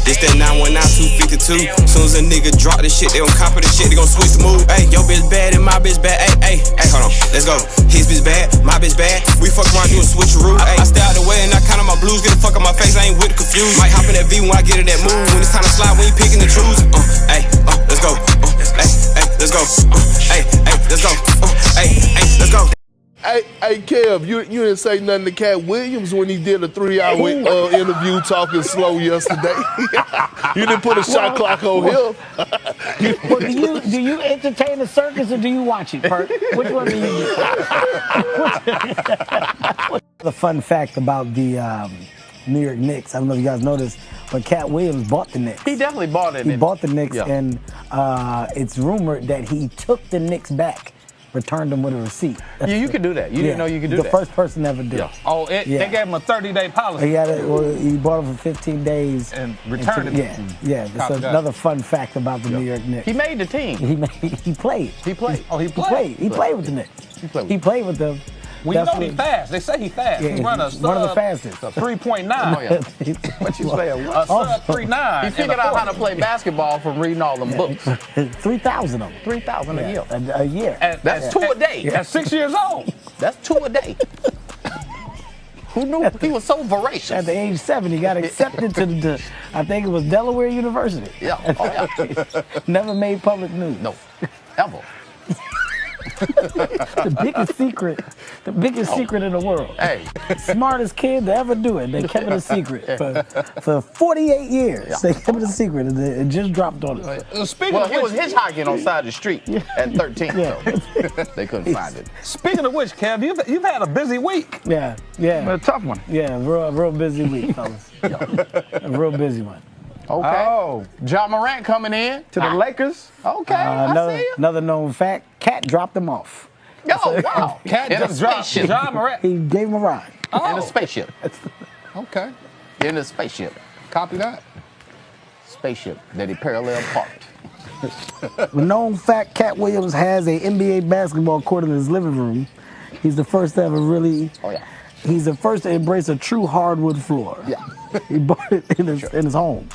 This that 919-252. Soon as a nigga drop this shit, they gon' copy the shit, they gon' switch the move. Hey, yo bitch bad and my bitch bad. Hey, hold on, let's go. His bitch bad, my bitch bad. We fuck around, do a switcheroo. I stay out the way and I count on my blues. Get the fuck on my face, I ain't with the confused. Might hop in that V when I get in that move. When it's time to slide, when you picking the truths. Let's go. Let's go. Let's go. Let's go. Hey, Kev, you didn't say nothing to Katt Williams when he did a 3-hour interview talking slow yesterday. You didn't put a shot clock on him. Well, do you entertain the circus or do you watch it, Perk? Which one do you do? The fun fact about the New York Knicks, I don't know if you guys noticed, but Katt Williams bought the Knicks. He definitely bought it. He bought the Knicks, yeah. And it's rumored that he took the Knicks back, returned them with a receipt. Yeah, you could do that. You didn't know you could do that. The first person ever did. Yeah. Oh, they gave him a 30-day policy. He bought them for 15 days. And returned it. Yeah. That's another fun fact about the New York Knicks. He made the team. He played. He played. Oh, he played? He played with the Knicks. He played with them. Well, you know he's fast. They say he's fast. Yeah, he run a one of the fastest. 3.9. Oh, yeah. What you say? A sub 3.9. He figured out how to play basketball from reading all them books. 3,000 of them. 3,000 a year. A year. That's 2 a day. At 6 years old. That's 2 a day. Who knew he was so voracious? At the age 7, he got accepted to I think it was Delaware University. Yeah. Oh, yeah. Never made public news. No. Ever. The biggest secret in the world. Hey. Smartest kid to ever do it. They kept it a secret for 48 years. Yeah. They kept it a secret and it just dropped on it. He was hitchhiking on the side of the street at 13. So they couldn't find it. Speaking of which, Kev, you've had a busy week. Yeah. A tough one. Yeah, real busy week, fellas. A real busy one. Okay. Oh. John Morant coming in To the Lakers. Okay. I see you. Another known fact, Katt dropped him off. Oh, wow. Katt just dropped John Morant. He gave him a ride. In a spaceship. Okay. In a spaceship. Copy that. Spaceship that he parallel parked. Known fact, Katt Williams has a NBA basketball court in his living room. He's the first to ever really. Oh, yeah. He's the first to embrace a true hardwood floor. Yeah. He bought it in his home.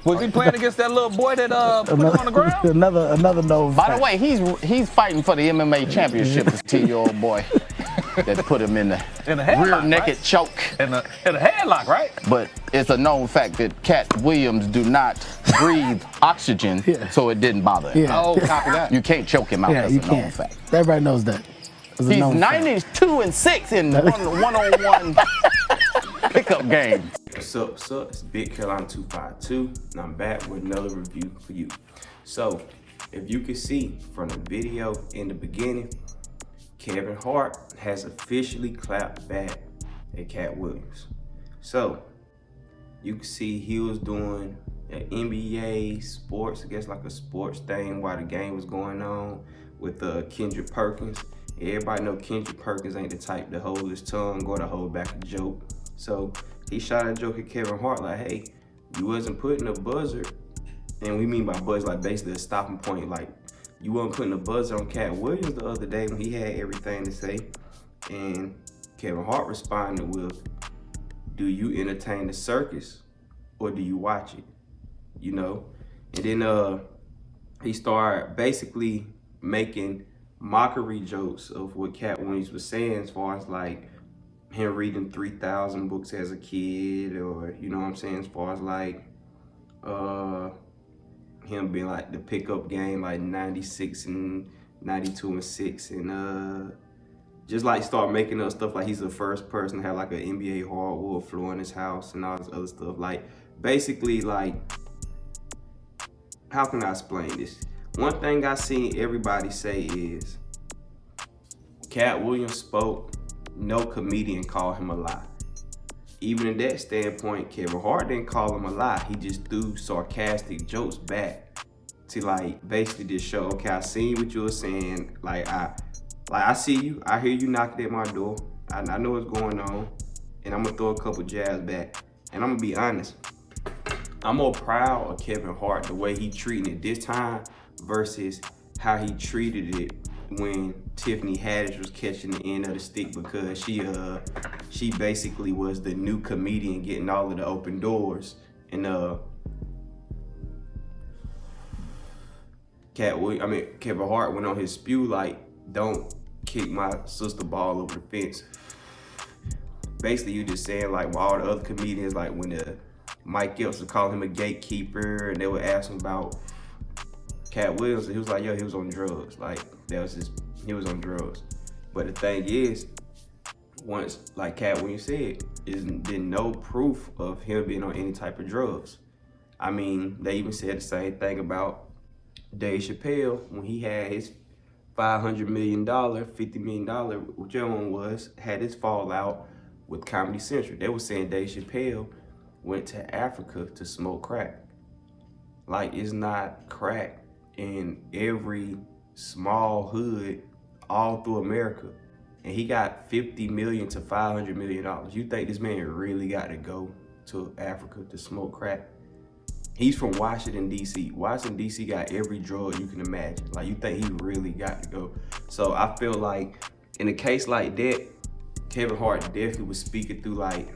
Was he playing against that little boy that put him on the ground? Another known fact. By the way, he's fighting for the MMA championship, this 10-year-old boy that put him in the rear naked choke. In a headlock, right? But it's a known fact that Katt Williams do not breathe oxygen, so it didn't bother him. Yeah. Oh, copy that. You can't choke him out. Yeah, That's you a known can't. fact. Everybody knows that. He's 92-6 in one-on-one pickup game. What's up? It's Big Carolina 252, and I'm back with another review for you. So, if you can see from the video in the beginning, Kevin Hart has officially clapped back at Katt Williams. So, you can see he was doing an NBA sports, I guess like a sports thing while the game was going on with Kendrick Perkins. Everybody know Kendrick Perkins ain't the type to hold his tongue or to hold back a joke. So he shot a joke at Kevin Hart like, hey, you wasn't putting a buzzer, and we mean by buzzer like basically a stopping point, like you wasn't putting a buzzer on Katt Williams the other day when he had everything to say. And Kevin Hart responded with, do you entertain the circus or do you watch it? You know? And then he started basically making mockery jokes of what Katt Williams was saying as far as like him reading 3,000 books as a kid, or you know what I'm saying, as far as like him being like the pickup game like 96 and 92 and 6, and just like start making up stuff like he's the first person to have like an NBA hardwood floor in his house and all this other stuff. Like basically, like, how can I explain this? One thing I seen everybody say is Katt Williams spoke, no comedian called him a lie. Even in that standpoint, Kevin Hart didn't call him a lie. He just threw sarcastic jokes back to like basically just show, okay, I seen what you were saying. Like I see you, I hear you knocking at my door. I know what's going on, and I'm gonna throw a couple jabs back. And I'm gonna be honest, I'm more proud of Kevin Hart the way he treated it this time versus how he treated it when Tiffany Haddish was catching the end of the stick, because she basically was the new comedian getting all of the open doors. And Kevin Hart went on his spew like, don't kick my sister ball over the fence. Basically, you just saying like, all the other comedians, like when Mike Epps would call him a gatekeeper, and they would ask him about Katt Williams, and he was like, yo, he was on drugs. Like, he was on drugs. But the thing is, once, like Katt Williams said, there's been no proof of him being on any type of drugs. I mean, they even said the same thing about Dave Chappelle when he had his $500 million, $50 million, whichever one was, had his fallout with Comedy Central. They were saying Dave Chappelle went to Africa to smoke crack. Like, it's not crack in every small hood all through America. And he got $50 million to $500 million. You think this man really got to go to Africa to smoke crack? He's from Washington, D.C. Washington, D.C. got every drug you can imagine. Like, you think he really got to go? So I feel like in a case like that, Kevin Hart definitely was speaking through like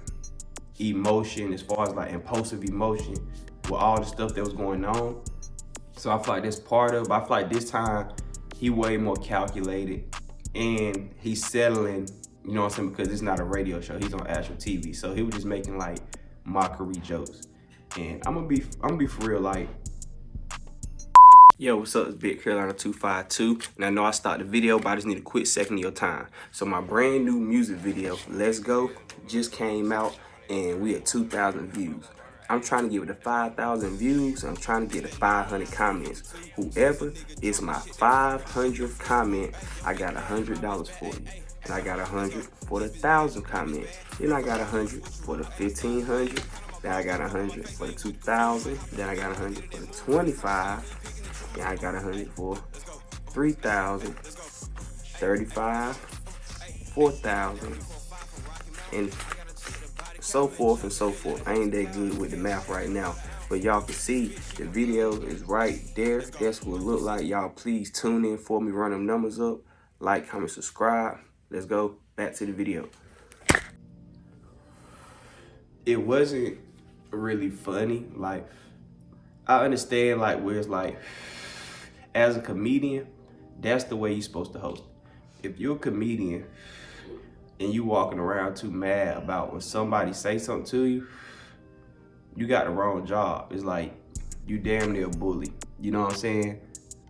emotion, as far as like impulsive emotion with all the stuff that was going on. So I feel like that's part of it. But I feel like this time he way more calculated and he's settling, you know what I'm saying, because it's not a radio show, he's on actual TV. So he was just making like mockery jokes. And I'm gonna be for real, like, yo, what's up? It's Big Carolina 252, and I know I started the video, but I just need a quick second of your time. So my brand new music video, Let's Go, just came out, and we at 2,000 views. I'm trying to get it to 5,000 views. I'm trying to get to 500 comments. Whoever is my 500th comment, I got $100 for you. And I got 100 for the 1,000 comments. Then I got 100 for the 1,500. Then I got 100 for the 2,000. Then I got 100 for the 25. Then I got 100 for 3,000, 35, 4,000, and so forth and so forth. I ain't that good with the math right now, but y'all can see the video is right there. That's what it look like. Y'all please tune in for me, run them numbers up, like, comment, subscribe. Let's go back to the video. It wasn't really funny. Like, I understand like where it's like, as a comedian, that's the way you're supposed to host. If you're a comedian and you walking around too mad about when somebody say something to you, you got the wrong job. It's like you damn near a bully. You know what I'm saying?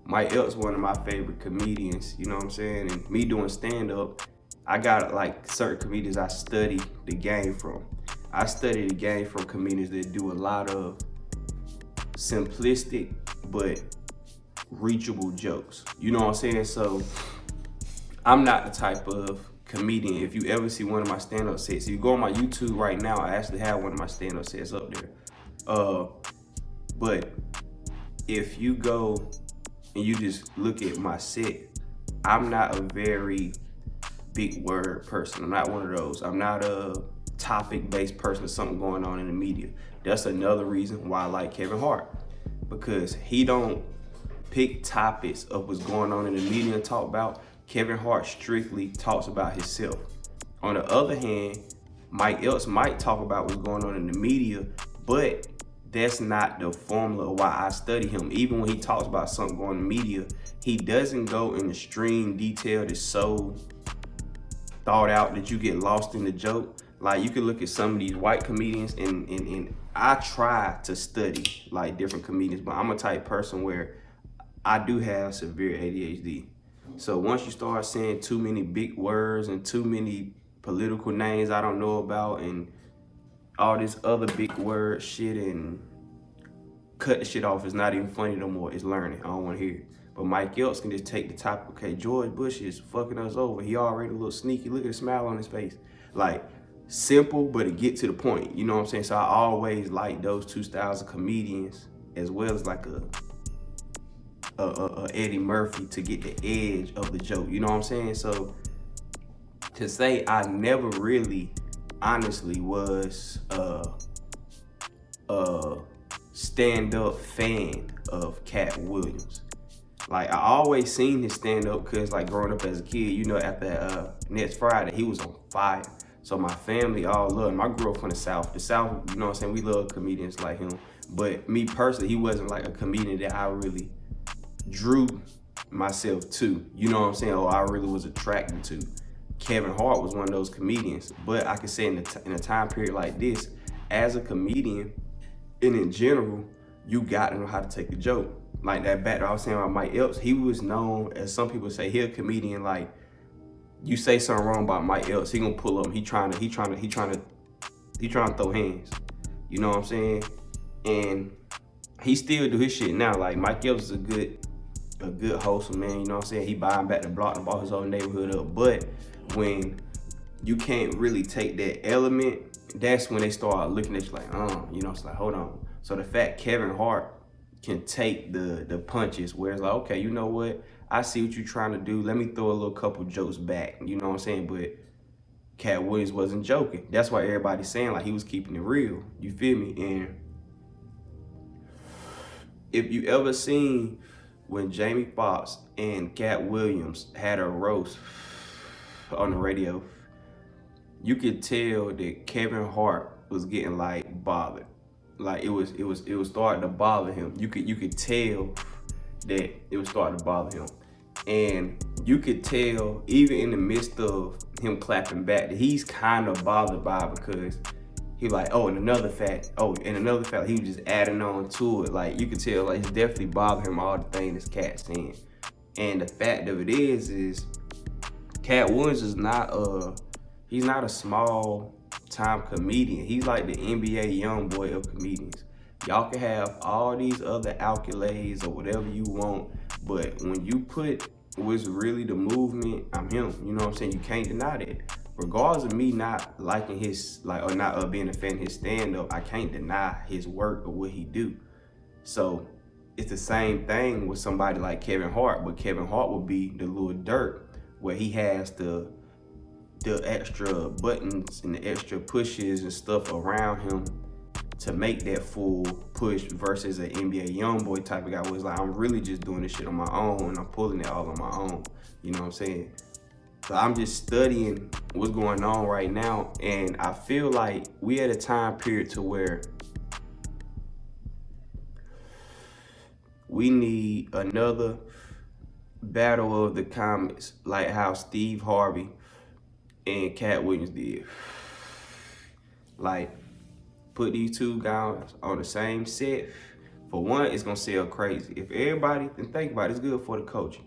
Mike Epps, one of my favorite comedians, you know what I'm saying? And me doing stand-up, I got like certain comedians I study the game from. I study the game from comedians that do a lot of simplistic but reachable jokes. You know what I'm saying? So I'm not the type of comedian. If you ever see one of my stand-up sets, if you go on my YouTube right now, I actually have one of my stand-up sets up there. But if you go and you just look at my set, I'm not a very big word person. I'm not one of those. I'm not a topic-based person or something going on in the media. That's another reason why I like Kevin Hart, because he don't pick topics of what's going on in the media and talk about. Kevin Hart strictly talks about himself. On the other hand, Mike Epps might talk about what's going on in the media, but that's not the formula of why I study him. Even when he talks about something going in the media, he doesn't go in extreme detail that's so thought out that you get lost in the joke. Like, you can look at some of these white comedians, and I try to study like different comedians, but I'm a type person where I do have severe ADHD. So once you start saying too many big words and too many political names I don't know about and all this other big word shit, and cut the shit off, it's not even funny no more. It's learning. I don't want to hear it. But Mike Epps can just take the topic. Okay, George Bush is fucking us over. He already a little sneaky. Look at the smile on his face. Like, simple, but it get to the point. You know what I'm saying? So I always like those two styles of comedians, as well as like a Eddie Murphy, to get the edge of the joke. You know what I'm saying? So to say I never really, honestly, was a stand-up fan of Katt Williams. Like, I always seen his stand-up because, like, growing up as a kid, you know, after Next Friday, he was on fire. So my family all loved him. I grew up from the South. The South, you know what I'm saying, we love comedians like him. But me personally, he wasn't like a comedian that I really drew myself to. You know what I'm saying? Or I really was attracted to. Kevin Hart was one of those comedians. But I can say in a time period like this, as a comedian, and in general, you got to know how to take a joke. Like that back I was saying about Mike Epps, he was known, as some people say, he a comedian. Like, you say something wrong about Mike Epps, he gonna pull up. He trying to throw hands. You know what I'm saying? And he still do his shit now. Like, Mike Epps is a good wholesome man. You know what I'm saying? He buying back the block and bought his own neighborhood up. But when you can't really take that element, that's when they start looking at you like, you know, it's like, hold on. So the fact Kevin Hart can take the punches, where it's like, okay, you know what? I see what you're trying to do. Let me throw a little couple jokes back. You know what I'm saying? But Katt Williams wasn't joking. That's why everybody's saying like he was keeping it real. You feel me? And if you ever seen when Jamie Foxx and Katt Williams had a roast on the radio, you could tell that Kevin Hart was getting like bothered. Like it was starting to bother him. You could tell that it was starting to bother him. And you could tell even in the midst of him clapping back that he's kind of bothered by it, because he like, and another fact, he was just adding on to it. Like, you could tell like it's definitely bothering him, all the things this Katt's saying. And the fact of it is Katt Williams is he's not a small time comedian. He's like the NBA young boy of comedians. Y'all can have all these other accolades or whatever you want, but when you put what's really the movement, I'm him. You know what I'm saying? You can't deny that. Regardless of me not liking his, or not being a fan of his stand-up, I can't deny his work or what he do. So it's the same thing with somebody like Kevin Hart, but Kevin Hart would be the little dirt where he has the extra buttons and the extra pushes and stuff around him to make that full push, versus an NBA YoungBoy type of guy where it's like, I'm really just doing this shit on my own and I'm pulling it all on my own. You know what I'm saying? So I'm just studying what's going on right now, and I feel like we at a time period to where we need another battle of the comics, like how Steve Harvey and Katt Williams did. Like, put these two guys on the same set. For one, it's gonna sell crazy. If everybody, and think about it, it's good for the culture.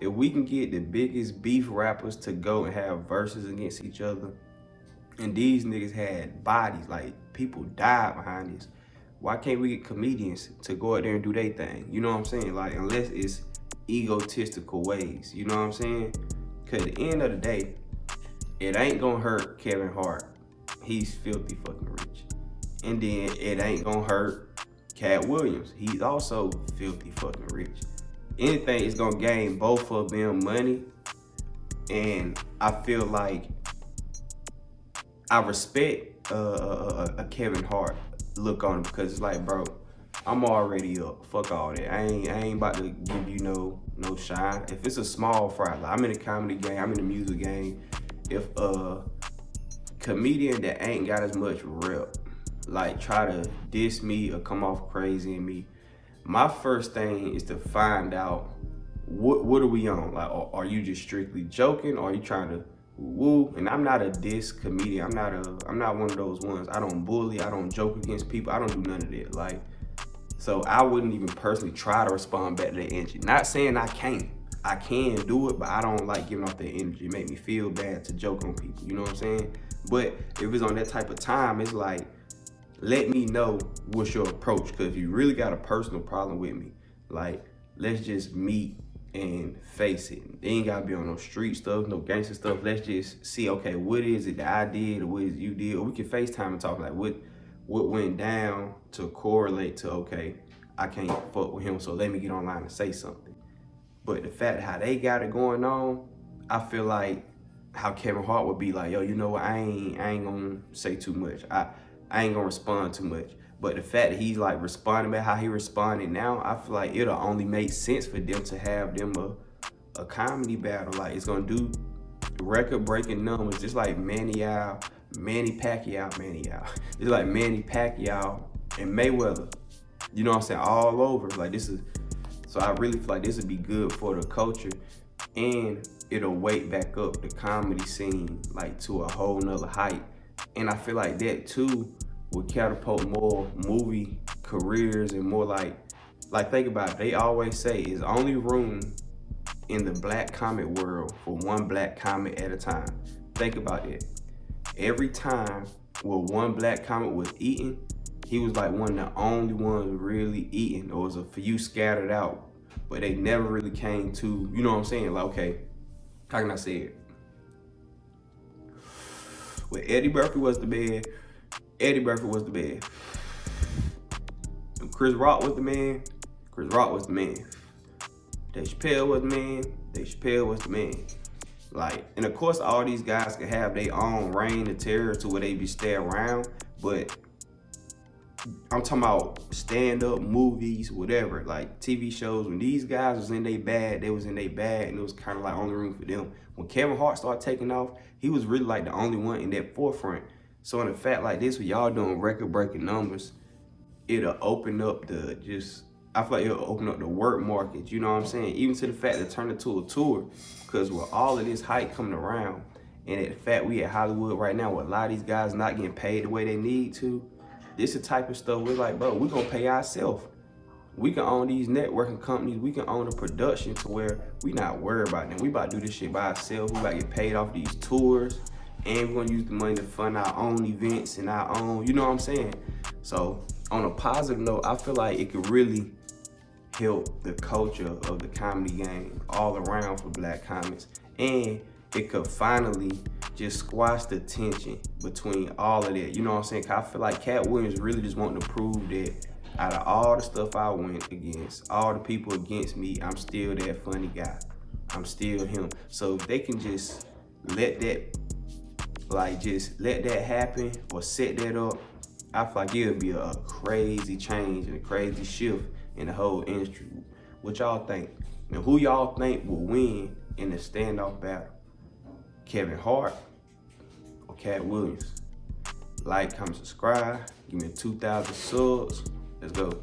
If we can get the biggest beef rappers to go and have verses against each other, and these niggas had bodies, like people died behind this, why can't we get comedians to go out there and do their thing? You know what I'm saying? Like, unless it's egotistical ways, you know what I'm saying? Cause at the end of the day, it ain't gonna hurt Kevin Hart. He's filthy fucking rich. And then it ain't gonna hurt Katt Williams. He's also filthy fucking rich. Anything is gonna gain both of them money. And I feel like I respect a Kevin Hart look on him, because it's like, bro, I'm already up. Fuck all that. I ain't about to give you no shine. If it's a small fry, like, I'm in the comedy game, I'm in the music game. If a comedian that ain't got as much rep, like, try to diss me or come off crazy in me, my first thing is to find out what are we on? Like, are you just strictly joking, or are you trying to woo? And I'm not a diss comedian. I'm not one of those ones. I don't bully. I don't joke against people. I don't do none of that. Like, so I wouldn't even personally try to respond back to that energy. Not saying I can't. I can do it, but I don't like giving off that energy. It make me feel bad to joke on people. You know what I'm saying? But if it's on that type of time, it's like, let me know what's your approach. Because if you really got a personal problem with me, like, let's just meet and face it. It ain't gotta be on no street stuff, no gangster stuff. Let's just see, okay, what is it that I did, or what is it you did? Or we can FaceTime and talk, like, what went down to correlate to, okay, I can't fuck with him, so let me get online and say something. But the fact how they got it going on, I feel like how Kevin Hart would be like, yo, you know what, I ain't gonna say too much. I ain't gonna respond too much. But the fact that he's like responding back how he responded now, I feel like it'll only make sense for them to have them a comedy battle. Like, it's gonna do record-breaking numbers, just like Manny Pacquiao. It's like Manny Pacquiao and Mayweather. You know what I'm saying? All over. Like, this is So I really feel like this would be good for the culture, and it'll wake back up the comedy scene like to a whole nother height. And I feel like that too will catapult more movie careers and more like think about it. They always say it's only room in the black comic world for one black comic at a time. Think about it. Every time where one black comic was eating, he was like one of the only ones really eating. There was a few scattered out, but they never really came to, you know what I'm saying? Like, okay, how can I say it? When Eddie Murphy was the man, Eddie Murphy was the man. When Chris Rock was the man, Chris Rock was the man. Dave Chappelle was the man, Dave Chappelle was the man. Like, and of course all these guys can have their own reign of terror to where they be stay around, but I'm talking about stand-up movies, whatever, like TV shows. When these guys was in their bag, they was in their bag, and it was kind of like only room for them. When Kevin Hart started taking off, he was really like the only one in that forefront. So in a fact like this, when y'all doing record-breaking numbers, it'll open up the I feel like it'll open up the work market, you know what I'm saying? Even to the fact that turn it to a tour, because with all of this hype coming around, and the fact we at Hollywood right now, with a lot of these guys not getting paid the way they need to, this is the type of stuff we're like, bro, we're gonna pay ourselves. We can own these networking companies, we can own the production to where we not worried about them. We about to do this shit by ourselves, we about to get paid off these tours, and we're gonna use the money to fund our own events and our own, you know what I'm saying? So on a positive note, I feel like it could really help the culture of the comedy game all around for black comics. And it could finally just squash the tension between all of that. You know what I'm saying? 'Cause I feel like Katt Williams really just wanting to prove that out of all the stuff I went against, all the people against me, I'm still that funny guy. I'm still him. So if they can just let that, let that happen or set that up, I feel like it'll be a crazy change and a crazy shift in the whole industry. What y'all think? And who y'all think will win in the standoff battle? Kevin Hart or Katt Williams? Like, comment, subscribe. Give me 2,000 subs. Let's go.